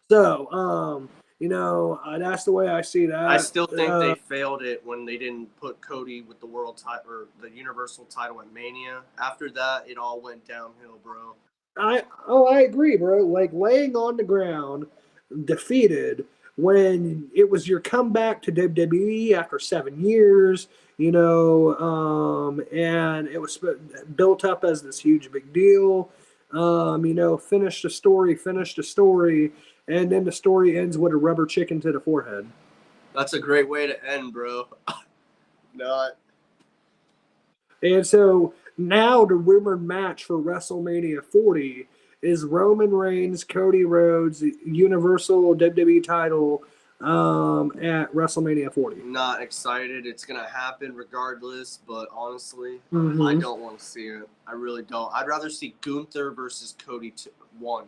So, you know, that's the way I see that. I still think they failed it when they didn't put Cody with the world title or the Universal title at Mania. After that, it all went downhill, bro. I agree, bro. Like laying on the ground, defeated when it was your comeback to WWE after 7 years, you know, and it was built up as this huge big deal. You know, finish the story, and then the story ends with a rubber chicken to the forehead. That's a great way to end, bro. Not. And so now the rumored match for WrestleMania 40 is Roman Reigns, Cody Rhodes, Universal WWE title at WrestleMania 40. Not excited. It's going to happen regardless, but honestly, I don't want to see it. I really don't. I'd rather see Gunther versus Cody 1.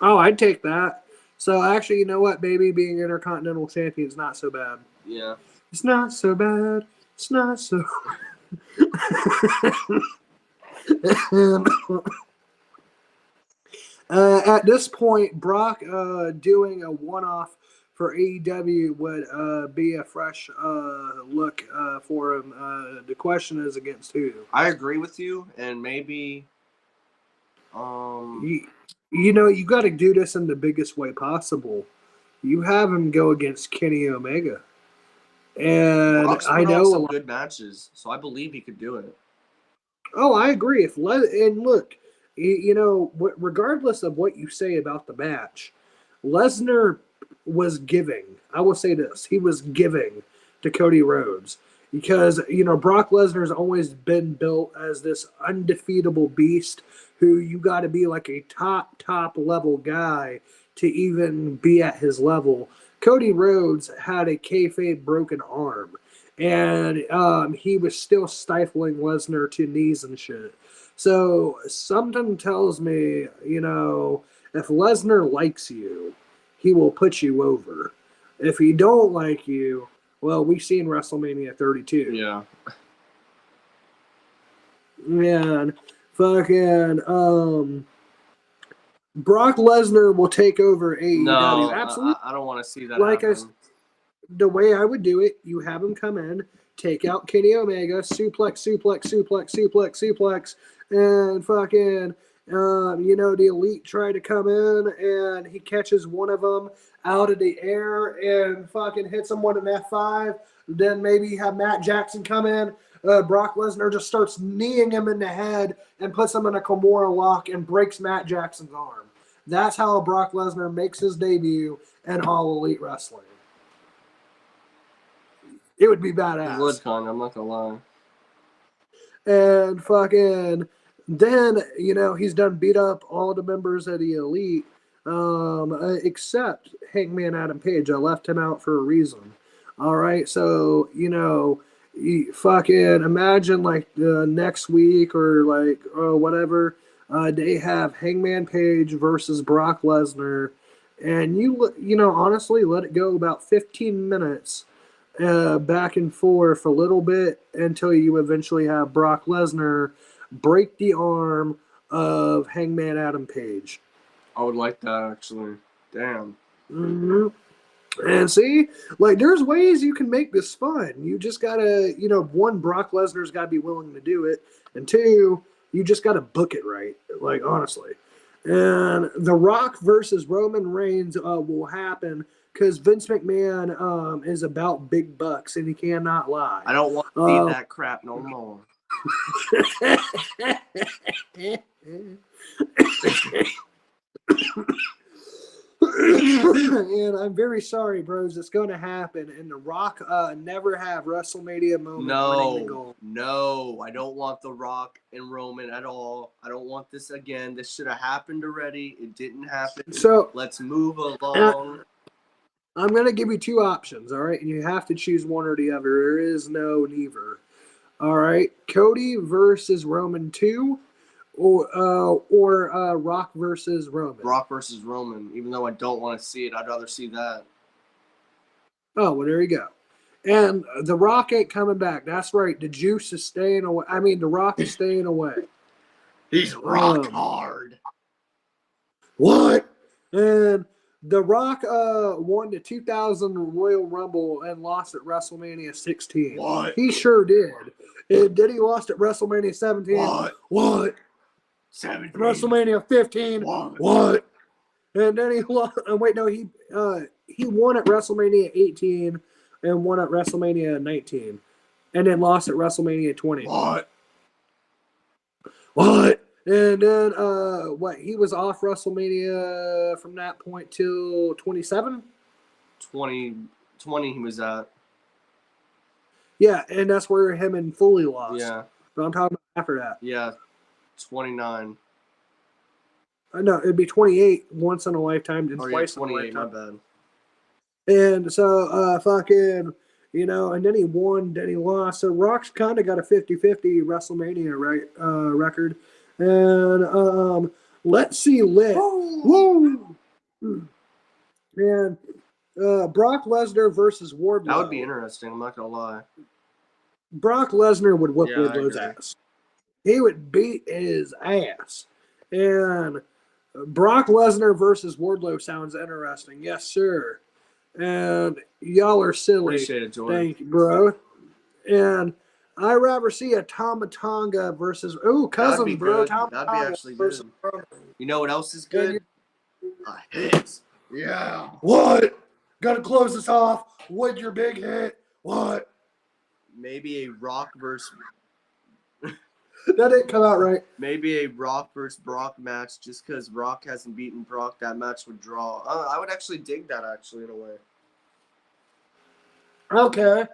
Oh, I'd take that. So actually, you know what, baby? Being Intercontinental Champion is not so bad. Yeah. It's not so bad. It's not so... At this point, Brock doing a one-off for AEW would be a fresh look for him. The question is against who? I agree with you, and maybe... You know, you got to do this in the biggest way possible. You have him go against Kenny Omega. And Brock's I know some good matches, so I believe he could do it. Oh, I agree. And look, you know, regardless of what you say about the match, Lesnar was giving. I will say this: he was giving to Cody Rhodes because you know Brock Lesnar's always been built as this undefeatable beast who you got to be like a top level guy to even be at his level. Cody Rhodes had a kayfabe broken arm, and he was still stifling Lesnar to knees and shit. So something tells me, you know, if Lesnar likes you, he will put you over. If he don't like you, well, we've seen WrestleMania 32. Yeah. Man, fucking Brock Lesnar will take over AEW. No, absolutely. I don't want to see that like happen. The way I would do it, you have him come in, take out Kenny Omega, suplex, and fucking, you know, the Elite try to come in, and he catches one of them out of the air and fucking hits him with an F5. Then maybe have Matt Jackson come in. Brock Lesnar just starts kneeing him in the head and puts him in a Kimura lock and breaks Matt Jackson's arm. That's how Brock Lesnar makes his debut in All Elite Wrestling. It would be badass. It would, I'm not gonna lie. And fucking then, you know, he's done beat up all the members of the Elite. except Hangman Adam Page. I left him out for a reason. All right, so you fucking imagine like next week or like whatever. They have Hangman Page versus Brock Lesnar, and honestly let it go about 15 minutes back and forth a little bit until you eventually have Brock Lesnar break the arm of Hangman Adam Page. I would like that actually. Damn. Mm-hmm. And see, like, there's ways you can make this fun. You just gotta, one, Brock Lesnar's gotta be willing to do it, and two, you just gotta book it right. Like, honestly. And The Rock versus Roman Reigns will happen because Vince McMahon is about big bucks and he cannot lie. I don't want to see that crap no more. And I'm very sorry, bros. It's going to happen. And The Rock never have WrestleMania moment winning the gold. No, I don't want The Rock and Roman at all. I don't want this again. This should have happened already. It didn't happen. So let's move along. I'm going to give you two options, all right? And you have to choose one or the other. There is no neither. All right? Cody versus Roman 2. Or Rock versus Roman. Rock versus Roman. Even though I don't want to see it, I'd rather see that. Oh, well, there you go. And The Rock ain't coming back. That's right. The juice is staying away. I mean, The Rock is staying away. He's rock hard. What? And The Rock won the 2000 Royal Rumble and lost at WrestleMania 16. What? He sure did. And did he lost at WrestleMania 17? What? 17. WrestleMania 15. What? And then he lost. Wait, no, he won at WrestleMania 18 and won at WrestleMania 19, and then lost at WrestleMania 20. What? And then he was off WrestleMania from that point till 27. 20 he was at. Yeah, and that's where him and Foley lost. Yeah. But I'm talking about after that. Yeah. 29. No, it'd be 28 once in a lifetime and twice 28, in a lifetime. my bad. And so, fucking, and then he won, then he lost. So Rock's kind of got a 50-50 WrestleMania record. And let's see Lit. Woo! And Brock Lesnar versus Wardlow. That would be interesting. I'm not going to lie. Brock Lesnar would whoop Wardlow's ass. He would beat his ass. And Brock Lesnar versus Wardlow sounds interesting. Yes, sir. And y'all are silly. Appreciate it, Jordan. Thank you, bro. And I'd rather see a Tama Tonga versus cousin, That'd be bro. good. That'd be actually good. You know what else is good? A hit. Yeah. What? Gotta close this off with your big hit. What? Maybe a Rock versus. That didn't come out right. Maybe a Rock versus Brock match, just because Rock hasn't beaten Brock. That match would draw. I would actually dig that, actually, in a way. Okay.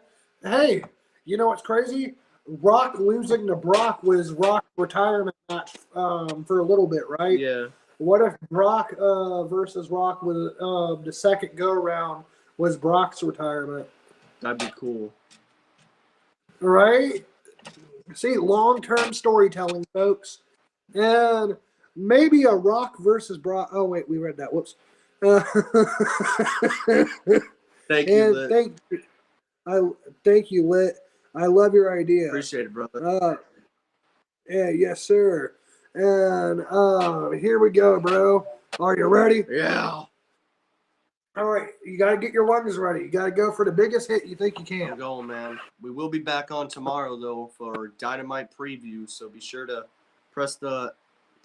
Hey, you know what's crazy? Rock losing to Brock was Rock's retirement match for a little bit, right? Yeah. What if Brock versus Rock was the second go-around was Brock's retirement? That'd be cool. Right? See, long-term storytelling, folks. And maybe a Rock versus Brock. Oh, wait, we read that. Whoops. Thank you, Lit. Thank you, Lit. I love your idea. Appreciate it, brother. Yeah, yes, sir. And here we go, bro. Are you ready? Yeah. All right, you got to get your lungs ready. You got to go for the biggest hit you think you can. I'm going, man. We will be back on tomorrow, though, for Dynamite preview, so be sure to press that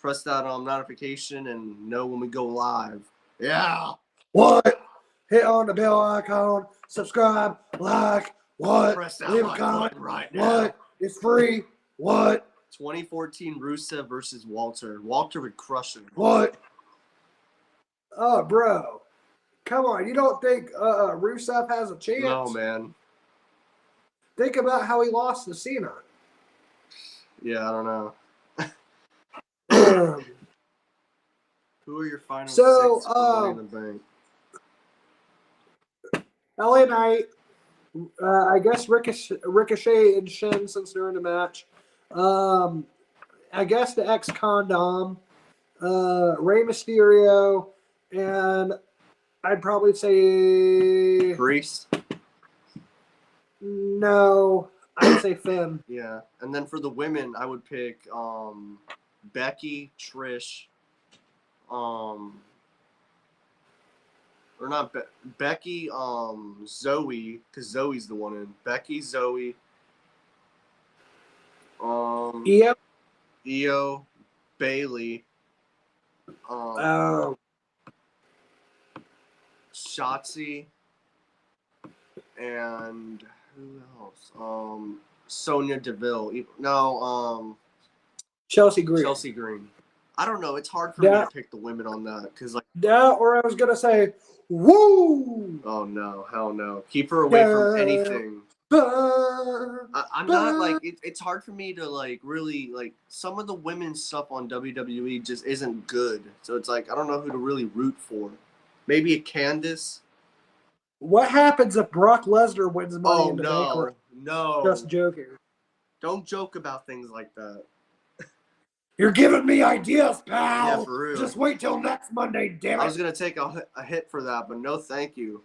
notification and know when we go live. Yeah. What? Hit on the bell icon, subscribe, like, what? Press that Leave a like comment. button right now. What? It's free. What? 2014 Rusev versus Walter. Walter would crush him. What? Oh, bro. Come on. You don't think Rusev has a chance? No, man. Think about how he lost to Cena. Yeah, I don't know. Who are your final So, six for Money in the Bank? LA Knight, I guess Ricochet and Shin since they're in the match. I guess the ex-Condom, Rey Mysterio, and I'd probably say Priest. No, I'd say Finn. Yeah, and then for the women, I would pick Becky, Trish, or not Becky, Zoe, because Zoe's the one in Becky, Zoe, Yep. Io, Bailey, Oh. Shotzi, and who else? Sonya Deville. No, Chelsea Green. Chelsea Green. I don't know. It's hard for me to pick the women on that because, like, yeah. Or I was gonna say, woo. Oh no, hell no! Keep her away from anything. I'm not like it's hard for me to like really like some of the women's stuff on WWE just isn't good. So it's like I don't know who to really root for. Maybe a Candice. What happens if Brock Lesnar wins Money in the Bank? No, just joking. Don't joke about things like that. You're giving me ideas, pal. Yeah, for real. Just wait till next Monday, damn it. I was gonna take a hit for that, but no, thank you.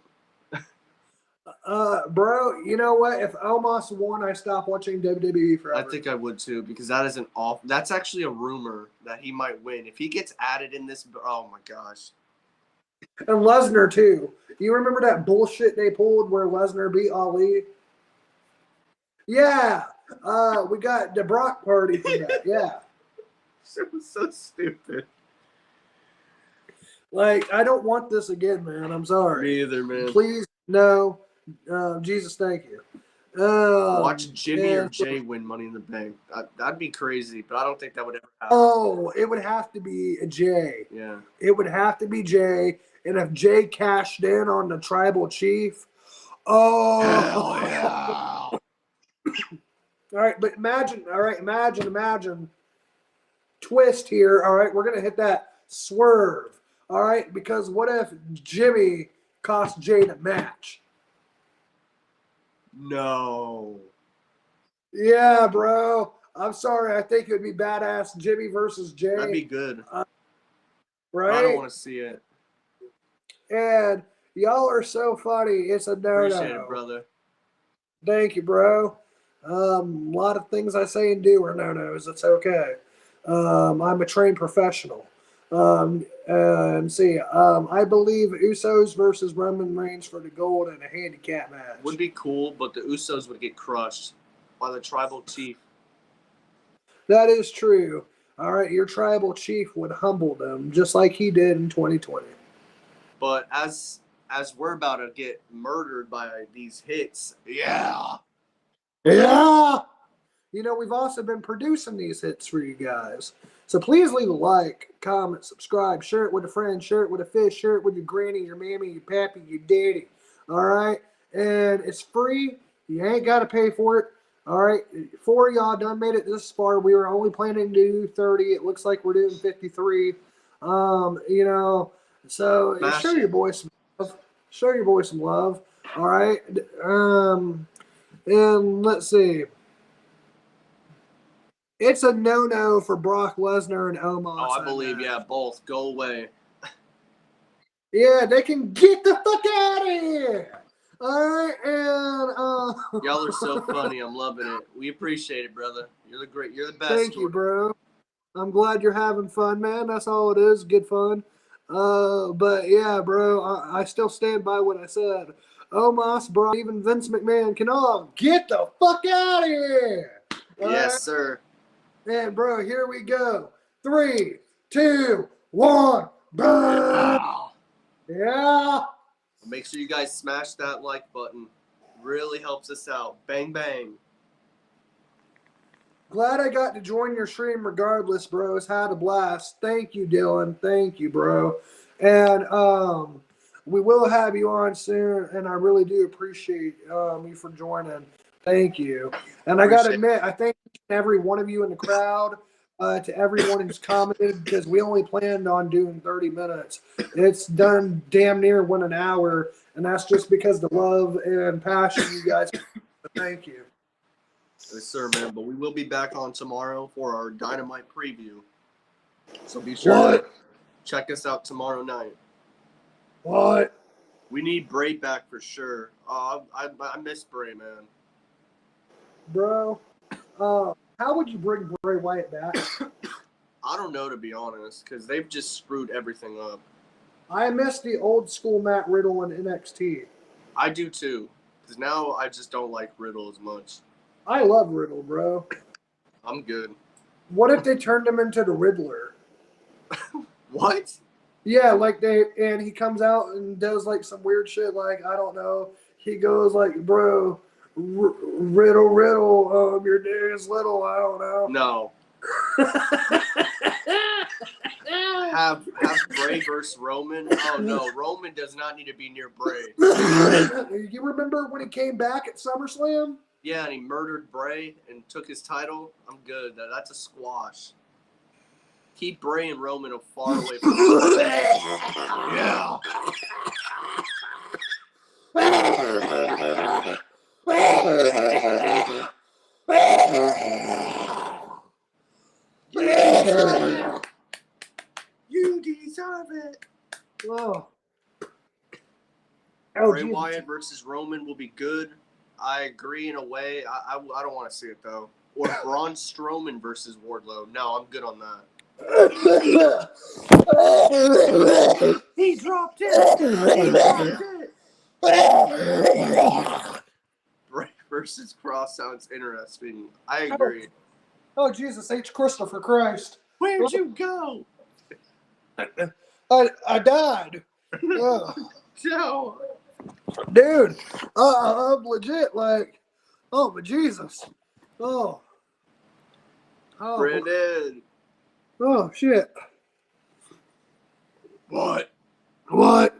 Bro, you know what? If Omos won, I stop watching WWE forever. I think I would too because that is an off. That's actually a rumor that he might win if he gets added in this. Oh my gosh. And Lesnar too. You remember that bullshit they pulled where Lesnar beat Ali? Yeah. We got the Brock party for that. Yeah. It was so stupid. Like, I don't want this again, man. I'm sorry. Me either, man. Please, no. Jesus, thank you. Watch Jimmy or Jay win Money in the Bank. That'd be crazy, but I don't think that would ever happen. Oh, it would have to be a Jay. Yeah. It would have to be Jay. And if Jay cashed in on the tribal chief, oh. Hell yeah. All right, but imagine. Twist here. All right, we're going to hit that swerve. All right, because what if Jimmy cost Jay the match? No. Yeah, bro. I'm sorry. I think it would be badass Jimmy versus Jay. That'd be good. Right? I don't want to see it. And y'all are so funny. It's a no-no. Appreciate it, brother. Thank you, bro. A lot of things I say and do are no-nos. It's okay. I'm a trained professional. And see, I believe Usos versus Roman Reigns for the gold in a handicap match. Would be cool, but the Usos would get crushed by the tribal chief. That is true. All right, your tribal chief would humble them just like he did in 2020. But as we're about to get murdered by these hits, yeah. You know, we've also been producing these hits for you guys. So please leave a like, comment, subscribe, share it with a friend, share it with a fish, share it with your granny, your mammy, your pappy, your daddy. All right? And it's free. You ain't got to pay for it. All right? 4 of y'all done made it this far. We were only planning to do 30. It looks like we're doing 53. You know, so show your boy some love. Show your boy some love. All right? And let's see. It's a no-no for Brock Lesnar and Omos. Oh, I believe, yeah, both. Go away. Yeah, they can get the fuck out of here. All right, and y'all are so funny. I'm loving it. We appreciate it, brother. You're the best. Thank you, bro. I'm glad you're having fun, man. That's all it is. Good fun. But yeah, bro, I still stand by what I said. Omos, bro, even Vince McMahon can all get the fuck out of here. Yes, sir. And bro, here we go. 3, 2, 1. Burn. Yeah. Make sure you guys smash that like button. Really helps us out. Bang, bang. Glad I got to join your stream regardless, bros. Had a blast. Thank you, Dylan. Thank you, bro. And we will have you on soon, and I really do appreciate you for joining. Thank you. And I got to admit, I thank every one of you in the crowd to everyone who's commented because we only planned on doing 30 minutes. It's done damn near 1 hour, and that's just because the love and passion you guys. Thank you. Yes, sir, man. But we will be back on tomorrow for our Dynamite preview. So be sure to check us out tomorrow night. What? We need Bray back for sure. I miss Bray, man. Bro, how would you bring Bray Wyatt back? I don't know, to be honest, because they've just screwed everything up. I miss the old school Matt Riddle in NXT. I do too, because now I just don't like Riddle as much. I love Riddle, bro. I'm good. What if they turned him into the Riddler? What? Yeah, like and he comes out and does like some weird shit, like, I don't know. He goes like, bro, Riddle, your day is little, I don't know. No. have Bray versus Roman? Oh no, Roman does not need to be near Bray. You remember when he came back at SummerSlam? Yeah, and he murdered Bray and took his title. I'm good. That's a squash. Keep Bray and Roman far away from each other. Yeah. You deserve it. Oh. Bray Wyatt versus Roman will be good. I agree in a way. I don't want to see it though. Or Braun Strowman versus Wardlow. No, I'm good on that. He dropped it. He dropped it. Bray versus Cross sounds interesting. I agree. Oh Jesus H. Christopher Christ. Where'd you go? I died. Oh. Joe. Dude, I'm legit like, oh, but Jesus. Oh. Oh. Brandon. Oh, shit. What? Like,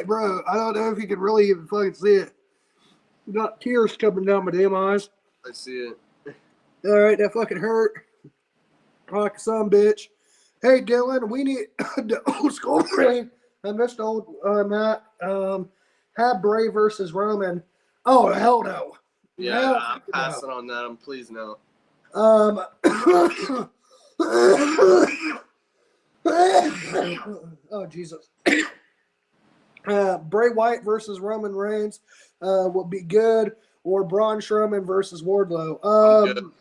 bro, I don't know if you can really even fucking see it. Got tears coming down my damn eyes. I see it. All right, that fucking hurt. Like some bitch. Hey, Dylan, we need the old school ring. I missed old Matt. Have Bray versus Roman. Oh, hell no. Yeah, Hell I'm passing on that. I'm pleased now. Oh, Jesus. Bray Wyatt versus Roman Reigns would be good, or Braun Strowman versus Wardlow.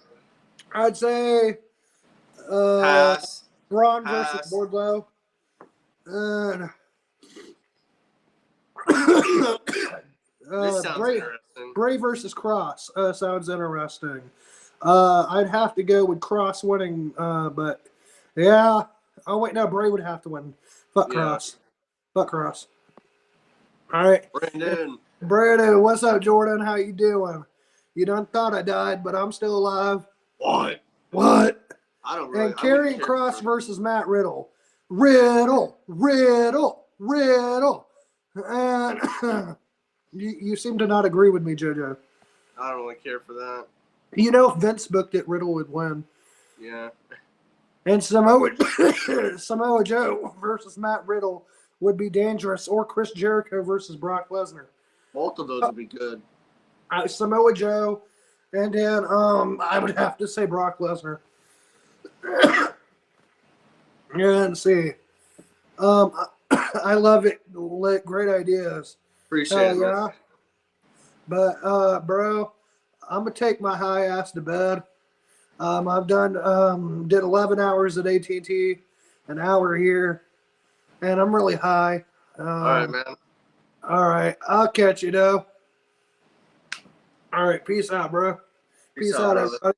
I'd say Pass. Braun versus Wardlow. This sounds interesting. Bray versus Cross sounds interesting. I'd have to go with Cross winning, but yeah. Oh wait, no, Bray would have to win. Fuck Cross. Fuck Cross. All right, Brandon, what's up, Jordan? How you doing? You done thought I died, but I'm still alive. What? I don't really. And Karrion Kross versus Matt Riddle. Riddle. And you seem to not agree with me, JoJo. I don't really care for that. You know, if Vince booked it, Riddle would win. Yeah. And Samoa Joe versus Matt Riddle would be dangerous, or Chris Jericho versus Brock Lesnar. Both of those would be good. Samoa Joe, and then I would have to say Brock Lesnar. And see, I love it. Great ideas. Appreciate it. Yeah. But bro, I'm gonna take my high ass to bed. I've did 11 hours at AT&T, an hour here, and I'm really high. All right, man. All right, I'll catch you though. All right, peace out, bro. Peace out, everybody.